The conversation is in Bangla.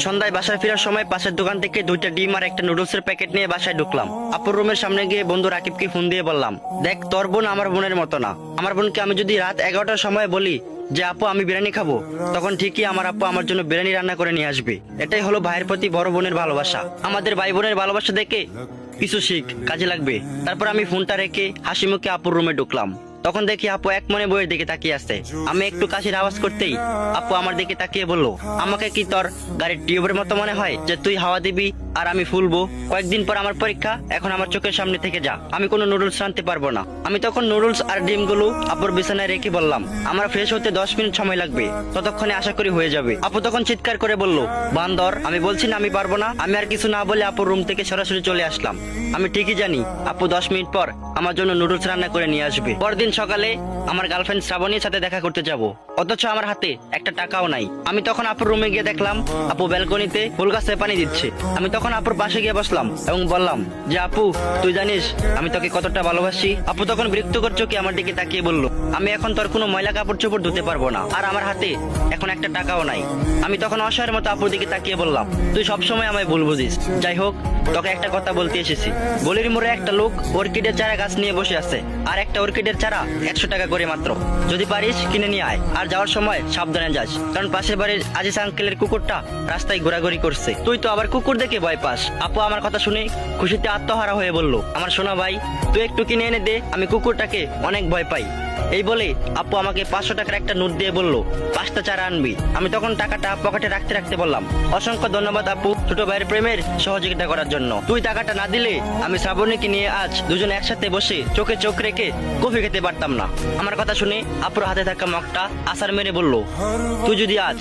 সন্ধ্যায় বাসায় ফেরার সময় পাশের দোকান থেকে 2টা ডিম আর একটা নুডলসের প্যাকেট নিয়ে বাসায় ঢুকলাম। আপুর রুমের সামনে গিয়ে বন্ধু রাকিবকে ফোন দিয়ে বললাম, দেখ তোর বোন আমার বোনের মতো না। আমার বোনকে আমি যদি রাত 11টার সময় বলি যে আপু আমি বিরিয়ানি খাবো, তখন ঠিকই আমার আপু আমার জন্য বিরিয়ানি রান্না করে নিয়ে আসবে। এটাই হলো ভাইয়ের প্রতি বড় বোনের ভালোবাসা। আমাদের ভাই বোনের ভালোবাসা দেখে কিছু শিখ, কাজে লাগবে। তারপর আমি ফোনটা রেখে হাসি মুখে আপুর রুমে ঢুকলাম। তখন দেখি আপু এক মনে বইয়ের দিকে তাকিয়ে আছে। আমি একটু কাশির আওয়াজ করতেই আপু আমার দিকে তাকিয়ে বলল, আমাকে কি তোর গাড়ির টিউবের মতো মনে হয় যে তুই হাওয়া দিবি আর আমি ফুলবো? কয়েকদিন পর আমার পরীক্ষা, এখন আমার চোখের সামনে থেকে যা, আমি কোনো নুডলস রাঁধতে পারবো না। আমি তখন নুডলস আর ডিমগুলো আপুর বিছানায় রেখে বললাম, আমার ফ্রেশ হতে 10 মিনিট সময় লাগবে, ততক্ষণে আশা করি হয়ে যাবে। আপু তখন চিৎকার করে বলল, বান্দর, আমি বলছি না আমি পারবো না। আমি আর কিছু না বলে আপুর রুম থেকে সরাসরি চলে আসলাম। আমি ঠিকই জানি আপু 10 মিনিট পর আমার জন্য নুডলস রান্না করে নিয়ে আসবে। পরদিন সকালে আমার গার্লফ্রেন্ড শ্রাবণীর সাথে দেখা করতে যাব, অথচ আমার হাতে একটা টাকাও নাই। আমি তখন আপুর রুমে গিয়ে দেখলাম আপু ব্যালকনিতে ফুল গাছে পানি দিচ্ছে। আমি তখন আপুর পাশে গিয়ে বসলাম এবং বললাম যে আপু, তুই জানিস আমি তোকে কতটা ভালোবাসি। আপু তখন বিরক্তিকর চোখে আমার দিকে তাকিয়ে বলল, আমি এখন তোর কোনো ময়লা কাপড় চোপড় ধুতে পারবো না, আর আমার হাতে এখন একটা টাকাও নাই। আমি তখন অসহায়ের মতো আপুর দিকে তাকিয়ে বললাম, তুই সবসময় আমায় ভুল বুঝিস। যাই হোক, তোকে একটা কথা বলতে এসেছি। গলির মোড়ে একটা লোক অর্কিডের চারা গাছ নিয়ে বসে আছে, আর একটা অর্কিডের চারা 100 টাকা করে মাত্র। যদি পারিস কিনে নিয়ে আয়, আর যাওয়ার সময় সাবধানে যাস, কারণ পাশের বাড়ির আজিজ আঙ্কেলের কুকুরটা রাস্তায় ঘোরাঘুরি করছে। তুই তো আবার কুকুর দেখে ভয় পাস। আপু আমার কথা শুনে খুশিতে আত্মহারা হয়ে বলল, আমার সোনা ভাই, তুই একটু কিনে এনে দে, আমি কুকুরটাকে অনেক ভয় পাই। এই বলে আপু আমাকে 500 টাকার একটা নোট দিয়ে বলল, 5টা চারা আনবি। আমি তখন টাকাটা পকেটে রাখতে রাখতে বললাম, অসংখ্য ধন্যবাদ আপু, ছোট ভাইয়ের প্রেমের সহযোগিতা করার জন্য। তুই টাকাটা না দিলে আমি শ্রাবণীকে নিয়ে আজ দুজন একসাথে বসে চোখে চোখ রেখে কফি খেতে পারতাম না। আমার কথা শুনে আপুর হাতে থাকা মগটা আছাড় মেরে বলল, তুই যদি আজ